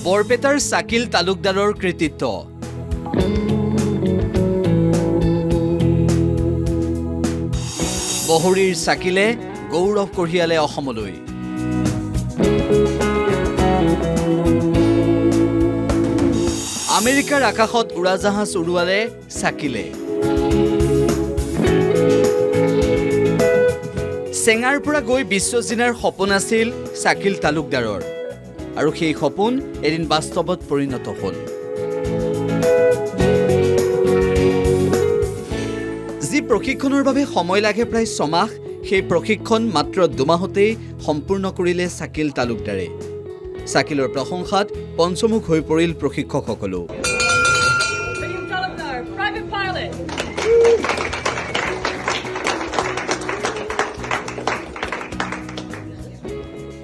বৰপেটাৰ চাকিল তালুকদাৰৰ কৃতিত্ব বহৰীৰ চাকিলে গৌৰৱ কঢ়িয়ালে অসমলৈ আমেৰিকাৰ আকাশত উৰাজাহাজ উৰুৱালে চাকিলে চেঙাৰ পৰা গৈ বিশ্বজিনাৰ সপোন আছিল চাকিল তালুকদাৰৰ আৰু সেই সপোন এদিন বাস্তৱত পৰিণত হ'ল যি প্ৰশিক্ষণৰ বাবে সময় লাগে প্ৰায় 6 মাহ সেই প্ৰশিক্ষণ মাত্ৰ 2 মাহতেই সম্পূৰ্ণ কৰিলে চাকিল তালুকদাৰে চাকিলৰ প্ৰশংসাত পঞ্চমুখ হৈ পৰিল প্ৰশিক্ষকসকলো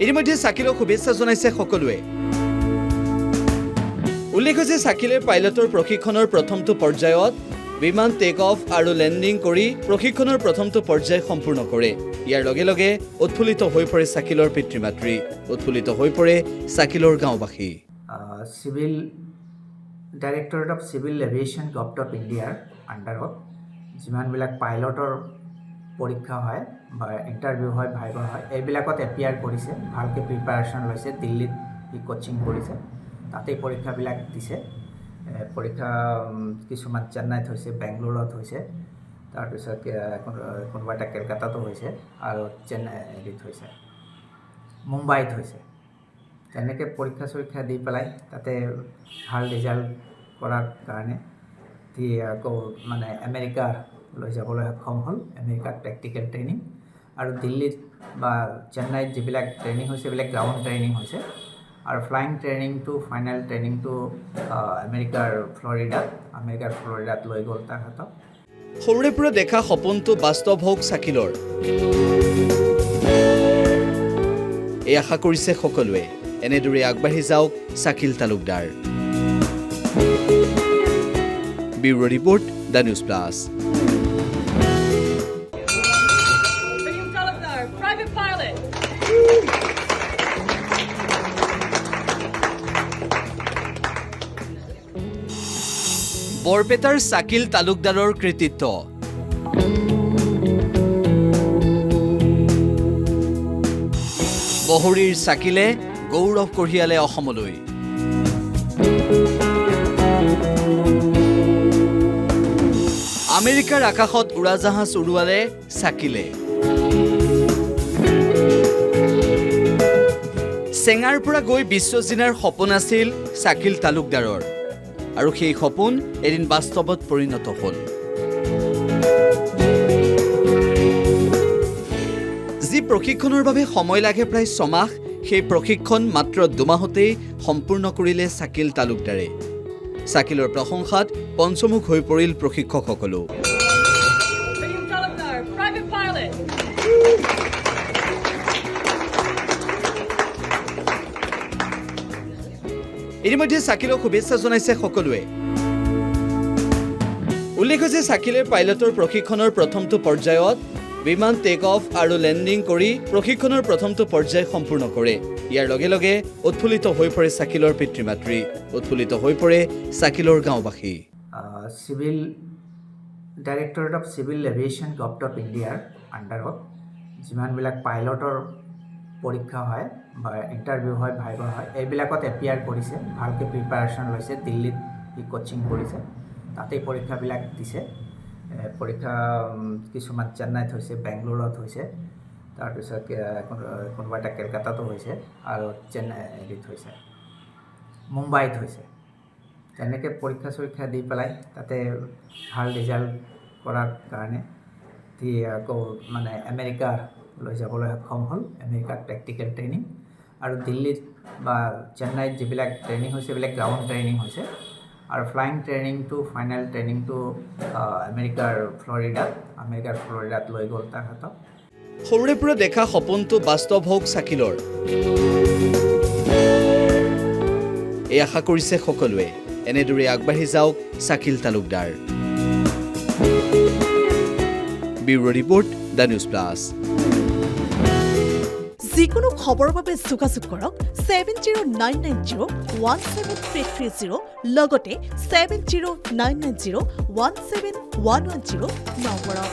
ইতিমধ্যে চাকিলক শুভেচ্ছা জনাইছে সকলোৱে উল্লেখ হৈছে চাকিলে পাইলটৰ প্ৰশিক্ষণৰ প্ৰথমটো পৰ্যায়ত বিমান টেক অফ আৰু লেণ্ডিং কৰি প্ৰশিক্ষণৰ প্ৰথমটো পৰ্যায় সম্পূৰ্ণ কৰে ইয়াৰ লগে লগে উৎফুল্লিত হৈ পৰে চাকিলৰ পিতৃ-মাতৃ উৎফুল্লিত হৈ পৰে চাকিলৰ গাঁওবাসী civil directorate of civil aviation government of ইণ্ডিয়াৰ আণ্ডাৰত যিমানবিলাক পাইলটৰ পৰীক্ষা হয় বা ইণ্টাৰভিউ হয় ভাইভা হয় এইবিলাকত এপিয়াৰ কৰিছে ভালকৈ প্ৰিপাৰেশ্যন লৈছে দিল্লীত কোচিং কৰিছে তাতেই পৰীক্ষাবিলাক দিছে পৰীক্ষা কিছুমান চেন্নাইত হৈছে বেংগলোৰত হৈছে তাৰপিছত কোনোবা এটা কলকাতাতো হৈছে আৰু হেৰিত হৈছে মুম্বাইত হৈছে তেনেকৈ পৰীক্ষা দি পেলাই তাতে ভাল ৰিজাল্ট কৰাৰ কাৰণে আকৌ মানে আমেৰিকা লৈ যাবলৈ সক্ষম হ'ল আমেৰিকাত প্ৰেক্টিকেল ট্ৰেইনিং আৰু দিল্লীত বা চেন্নাইত যিবিলাক ট্ৰেইনিং হৈছে সেইবিলাক গ্ৰাউণ্ড ট্ৰেইনিং হৈছে আৰু ফ্লাইং ট্ৰেইনিংটো ফাইনেল ট্ৰেইনিংটো আমেৰিকাৰ ফ্লৰিডাত লৈ গ'ল তাৰ হাতত সৰুৰে পৰা দেখা সপোনটো বাস্তৱ হওক চাকিলৰ এই আশা কৰিছে সকলোৱে এনেদৰে আগবাঢ়ি যাওক Shakil Talukdar bureau report the News Plus Private pilot. বৰপেটাৰ চাকিল তালুকদাৰৰ কৃতিত্ব বহৰীৰ চাকিলে গৌৰৱ কঢ়িয়ালে অসমলৈ আমেৰিকাৰ আকাশত উৰাজাহাজ উৰুৱালে চাকিলে চেঙাৰ পৰা গৈ বিশ্বজিনাৰ সপোন আছিল চাকিল তালুকদাৰৰ আৰু সেই সপোন এদিন বাস্তৱত পৰিণত হ'ল যি প্ৰশিক্ষণৰ বাবে সময় লাগে প্ৰায় 6 মাহ সেই প্ৰশিক্ষণ মাত্ৰ 2 মাহতেই সম্পূৰ্ণ কৰিলে চাকিল তালুকদাৰে চাকিলৰ প্ৰশংসাত পঞ্চমুখ হৈ পৰিল প্ৰশিক্ষকসকলো ইতিমধ্যে চাকিলক শুভেচ্ছা জনাইছে সকলোৱে উল্লেখ হৈছে চাকিলে পাইলটৰ প্ৰশিক্ষণৰ প্ৰথমটো পৰ্যায়ত বিমান টেক অফ আৰু লেণ্ডিং কৰি প্ৰশিক্ষণৰ প্ৰথমটো পৰ্যায় সম্পূৰ্ণ কৰে ইয়াৰ লগে লগে উৎফুল্লিত হৈ পৰে চাকিলৰ পিতৃ-মাতৃ উৎফুল্লিত হৈ পৰে চাকিলৰ গাঁওবাসী civil directorate of civil aviation government of ইণ্ডিয়াৰ আণ্ডাৰত যিমানবিলাক পাইলটৰ পৰীক্ষা হয় বা ইণ্টাৰভিউ হয় ভাইভা হয় এইবিলাকত এপিয়াৰ কৰিছে ভালকৈ প্ৰিপাৰেশ্যন লৈছে দিল্লীত কোচিং কৰিছে তাতেই পৰীক্ষাবিলাক দিছে পৰীক্ষা কিছুমান চেন্নাইত হৈছে বেংগলোৰত হৈছে তাৰপিছত কোনোবা এটা কলকাতাতো হৈছে আৰু হেৰিত হৈছে মুম্বাইত হৈছে তেনেকৈ পৰীক্ষা দি পেলাই তাতে ভাল ৰিজাল্ট কৰাৰ কাৰণে আকৌ মানে আমেৰিকা লৈ যাবলৈ সক্ষম হ'ল আমেৰিকাত প্ৰেক্টিকেল ট্ৰেইনিং আৰু দিল্লীত বা চেন্নাইত যিবিলাক ট্ৰেইনিং হৈছে সেইবিলাক গ্ৰাউণ্ড ট্ৰেইনিং হৈছে আৰু ফ্লাইং ট্ৰেইনিংটো ফাইনেল ট্ৰেইনিংটো আমেৰিকাৰ ফ্লৰিডাত লৈ গ'ল তাৰ হাতত সৰুৰে পৰা দেখা সপোনটো বাস্তৱ হওক চাকিলৰ এই আশা কৰিছে সকলোৱে এনেদৰে আগবাঢ়ি যাওক Shakil Talukdar bureau report the News Plus যি যিকোনো খবৰৰ বাবে যোগাযোগ কৰক 7099017330 লগতে 7099017110 নম্বৰত।